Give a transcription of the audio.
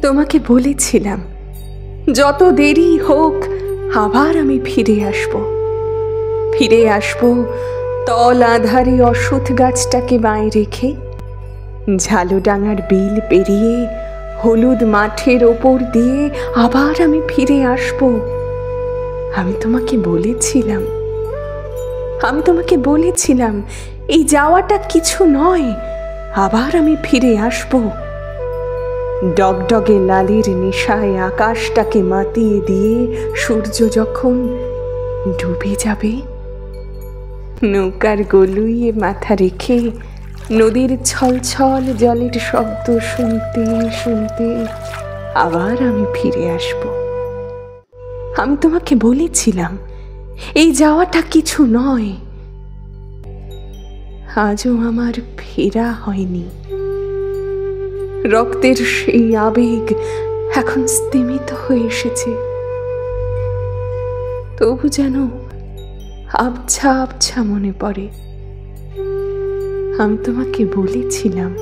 তোমাকে বলেছিলাম যত দেরি হোক আবার আমি ফিরে আসব তল আধারে অশ্বত্থ গাছটাকে বাঁয়ে রেখে, ঝালুডাঙার বিল পেরিয়ে হলুদ মাঠের ওপর দিয়ে আবার আমি ফিরে আসব। আমি তোমাকে বলেছিলাম এই যাওয়াটা কিছু নয়, আবার আমি ফিরে আসব। ডগডগে লালের নেশায় আকাশটাকে মাতিয়ে দিয়ে সূর্য যখন ডুবে যাবে, নৌকার গলুইয়ে মাথা রেখে নদীর ছলছল জলের শব্দ শুনতে শুনতে আবার আমি ফিরে আসব। আমি তোমাকে বলেছিলাম এই যাওয়াটা কিছু নয়, আজও আমার ফেরা হয়নি। রক্তের সেই আবেগ এখন স্তিমিত হয়ে এসেছে, তবু যেন আবছা আবছা মনে পড়ে। আমি তোমাকে বলেছিলাম